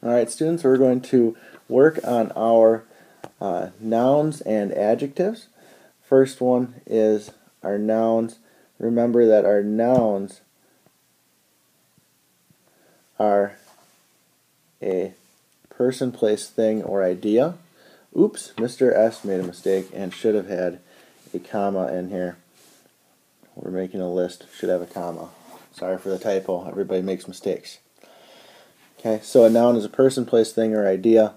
Alright students, we're going to work on our nouns and adjectives. First one is our nouns. Remember that our nouns are a person, place, thing, or idea. Oops, Mr. S made a mistake and should have had a comma in here. We're making a list, should have a comma. Sorry for the typo, everybody makes mistakes. Okay, so a noun is a person, place, thing, or idea,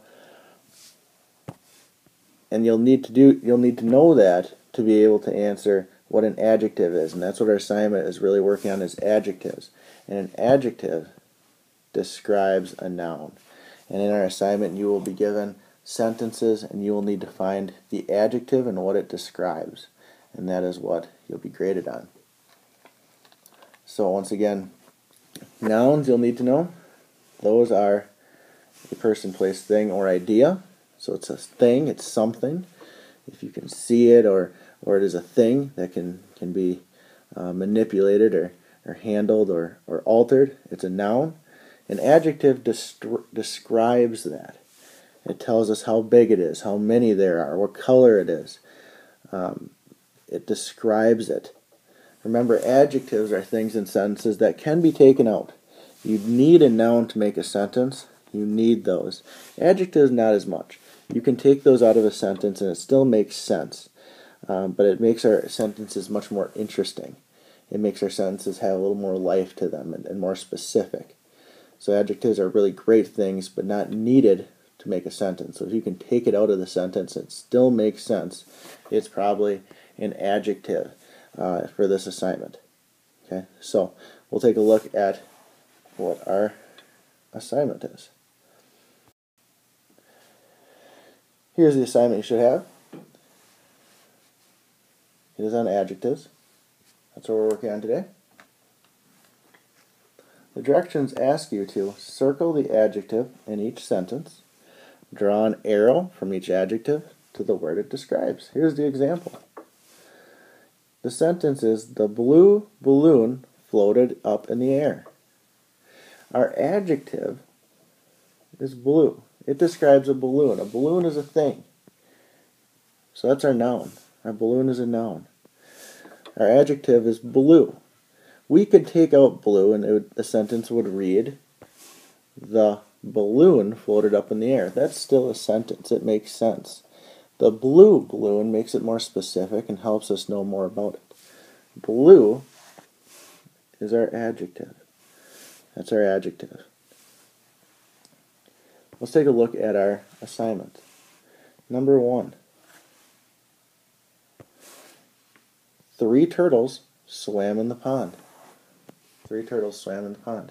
and you'll need to know that to be able to answer what an adjective is, and that's what our assignment is really working on, is adjectives. And an adjective describes a noun. And in our assignment, you will be given sentences, and you will need to find the adjective and what it describes, and that is what you'll be graded on. So once again, nouns you'll need to know. Those are a person, place, thing, or idea. So it's a thing, it's something. If you can see it, or it is a thing that can be manipulated or handled or altered, it's a noun. An adjective describes that. It tells us how big it is, how many there are, what color it is. It describes it. Remember, adjectives are things in sentences that can be taken out. You need a noun to make a sentence. You need those. Adjectives, not as much. You can take those out of a sentence and it still makes sense. But it makes our sentences much more interesting. It makes our sentences have a little more life to them and more specific. So adjectives are really great things, but not needed to make a sentence. So if you can take it out of the sentence and it still makes sense, it's probably an adjective for this assignment. Okay, so we'll take a look at what our assignment is. Here's the assignment you should have. It is on adjectives. That's what we're working on today. The directions ask you to circle the adjective in each sentence, draw an arrow from each adjective to the word it describes. Here's the example. The sentence is, the blue balloon floated up in the air. Our adjective is blue. It describes a balloon. A balloon is a thing. So that's our noun. Our balloon is a noun. Our adjective is blue. We could take out blue and the sentence would read, the balloon floated up in the air. That's still a sentence. It makes sense. The blue balloon makes it more specific and helps us know more about it. Blue is our adjective. That's our adjective. Let's take a look at our assignment. Number 1. 3 turtles swam in the pond. 3 turtles swam in the pond.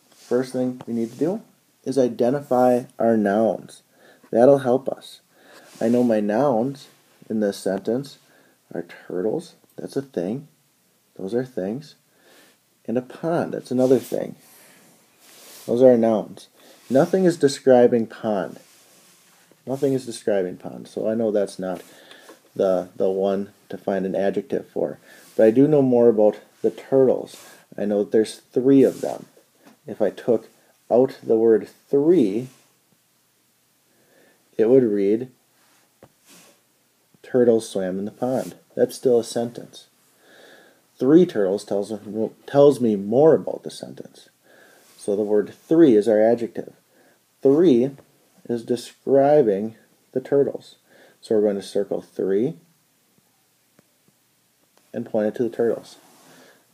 First thing we need to do is identify our nouns. That'll help us. I know my nouns in this sentence are turtles. That's a thing. Those are things. And a pond. That's another thing. Those are our nouns. Nothing is describing pond. Nothing is describing pond. So I know that's not the one to find an adjective for. But I do know more about the turtles. I know that there's 3 of them. If I took out the word 3, it would read, turtles swam in the pond. That's still a sentence. 3 turtles tells me more about the sentence. So the word 3 is our adjective. 3 is describing the turtles. So we're going to circle 3 and point it to the turtles.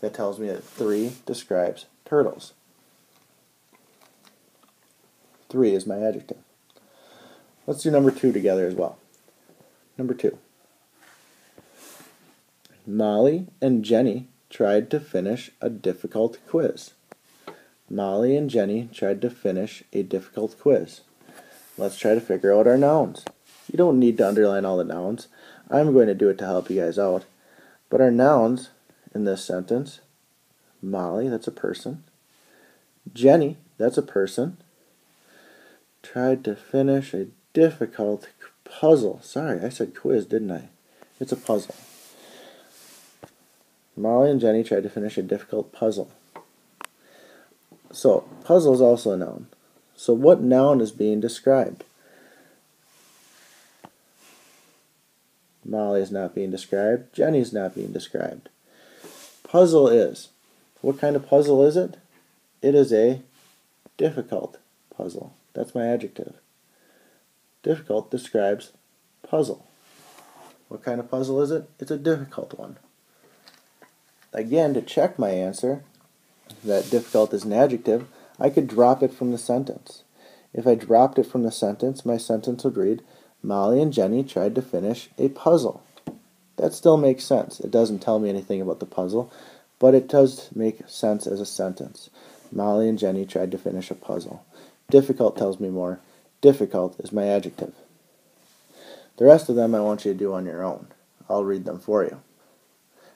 That tells me that 3 describes turtles. 3 is my adjective. Let's do number 2 together as well. Number 2. Molly and Jenny tried to finish a difficult quiz. Molly and Jenny tried to finish a difficult quiz. Let's try to figure out our nouns. You don't need to underline all the nouns. I'm going to do it to help you guys out. But our nouns in this sentence, Molly, that's a person. Jenny, that's a person. Tried to finish a difficult puzzle. Sorry, I said quiz, didn't I? It's a puzzle. Molly and Jenny tried to finish a difficult puzzle. So, puzzle is also a noun. So what noun is being described? Molly is not being described. Jenny is not being described. Puzzle is. What kind of puzzle is it? It is a difficult puzzle. That's my adjective. Difficult describes puzzle. What kind of puzzle is it? It's a difficult one. Again, to check my answer, that difficult is an adjective, I could drop it from the sentence. If I dropped it from the sentence, my sentence would read, Molly and Jenny tried to finish a puzzle. That still makes sense. It doesn't tell me anything about the puzzle, but it does make sense as a sentence. Molly and Jenny tried to finish a puzzle. Difficult tells me more. Difficult is my adjective. The rest of them I want you to do on your own. I'll read them for you.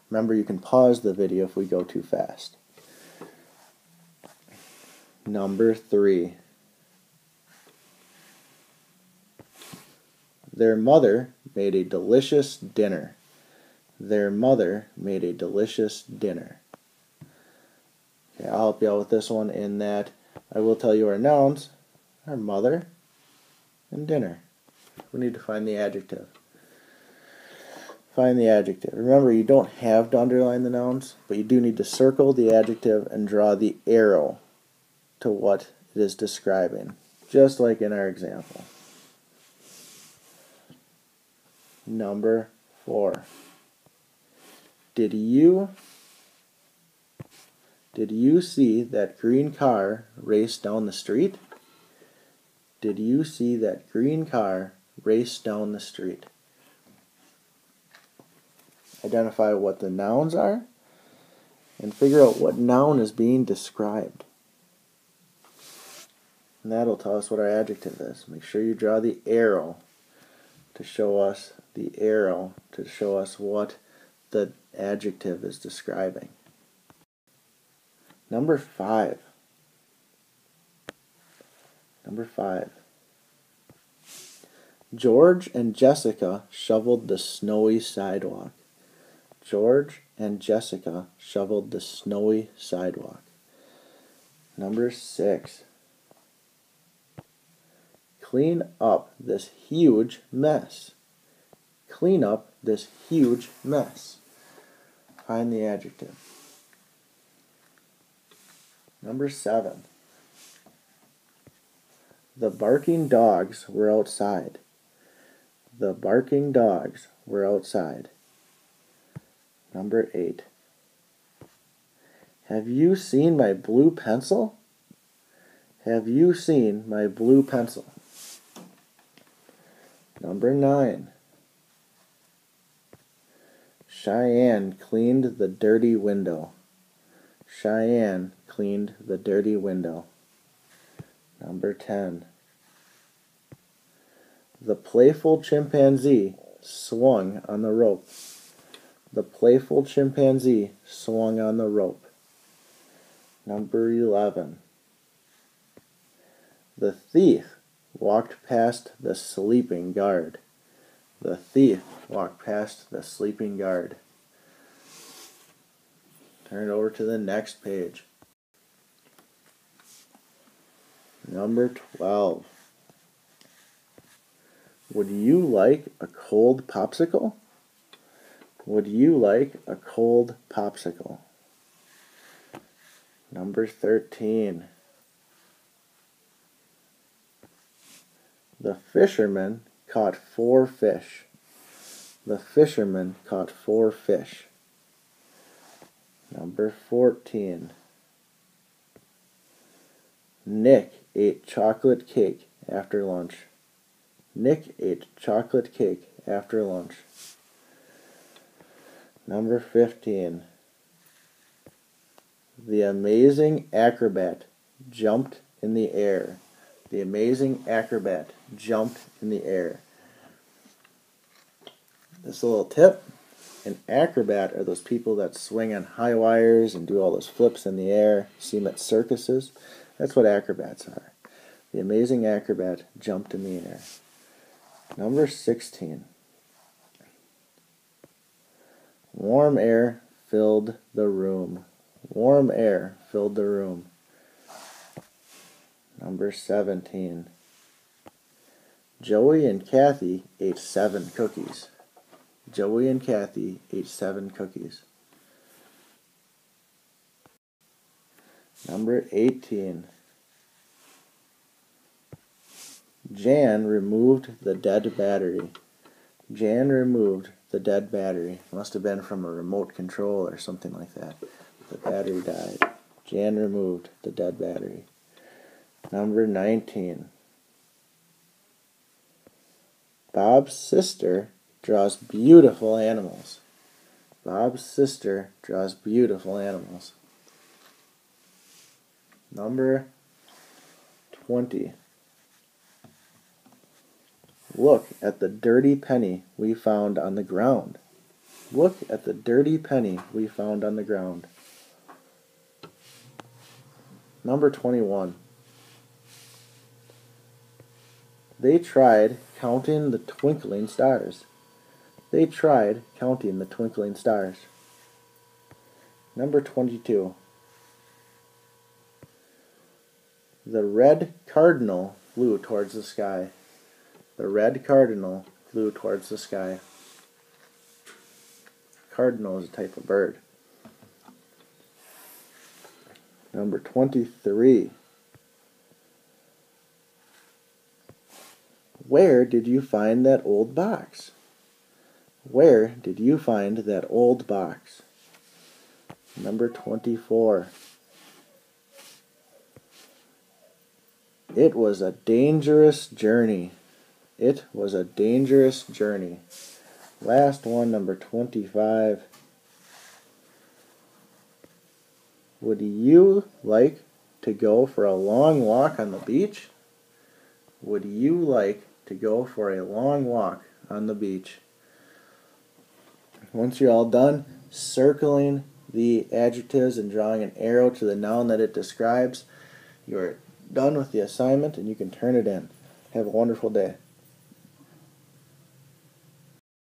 Remember, you can pause the video if we go too fast. Number 3. Their mother made a delicious dinner. Their mother made a delicious dinner. Okay, I'll help you out with this one in that I will tell you our nouns are mother and dinner. We need to find the adjective. Find the adjective. Remember, you don't have to underline the nouns, but you do need to circle the adjective and draw the arrow to what it is describing, just like in our example. Number 4. Did you see that green car race down the street? Did you see that green car race down the street? Identify what the nouns are and figure out what noun is being described. And that'll tell us what our adjective is. Make sure you draw the arrow to show us what the adjective is describing. Number 5. George and Jessica shoveled the snowy sidewalk. George and Jessica shoveled the snowy sidewalk. Number 6. Clean up this huge mess. Clean up this huge mess. Find the adjective. Number 7. The barking dogs were outside. The barking dogs were outside. Number 8. Have you seen my blue pencil? Have you seen my blue pencil? Number 9. Cheyenne cleaned the dirty window. Cheyenne cleaned the dirty window. Number 10. The playful chimpanzee swung on the rope. The playful chimpanzee swung on the rope. Number 11. The thief walked past the sleeping guard. The thief walked past the sleeping guard. Turn it over to the next page. Number 12. Would you like a cold popsicle? Would you like a cold popsicle? Number 13. The fisherman caught 4 fish. The fisherman caught 4 fish. Number 14. Nick ate chocolate cake after lunch. Nick ate chocolate cake after lunch. Number 15. The amazing acrobat jumped in the air. The amazing acrobat jumped in the air. This little tip, an acrobat are those people that swing on high wires and do all those flips in the air. See them at circuses? That's what acrobats are. The amazing acrobat jumped in the air. Number 16. Warm air filled the room. Warm air filled the room. Number 17. Joey and Kathy ate 7 cookies. Joey and Kathy ate 7 cookies. Number 18. Jan removed the dead battery. Jan removed the dead battery. Must have been from a remote control or something like that. The battery died. Jan removed the dead battery. Number 19. Bob's sister draws beautiful animals. Bob's sister draws beautiful animals. Number 20. Look at the dirty penny we found on the ground. Look at the dirty penny we found on the ground. Number 21. They tried counting the twinkling stars. They tried counting the twinkling stars. Number 22. The red cardinal flew towards the sky. The red cardinal flew towards the sky. Cardinal is a type of bird. Number 23. Where did you find that old box? Where did you find that old box? Number 24. It was a dangerous journey. It was a dangerous journey. Last one, number 25. Would you like to go for a long walk on the beach? Would you like to go for a long walk on the beach? Once you're all done circling the adjectives and drawing an arrow to the noun that it describes, you're done with the assignment and you can turn it in. Have a wonderful day.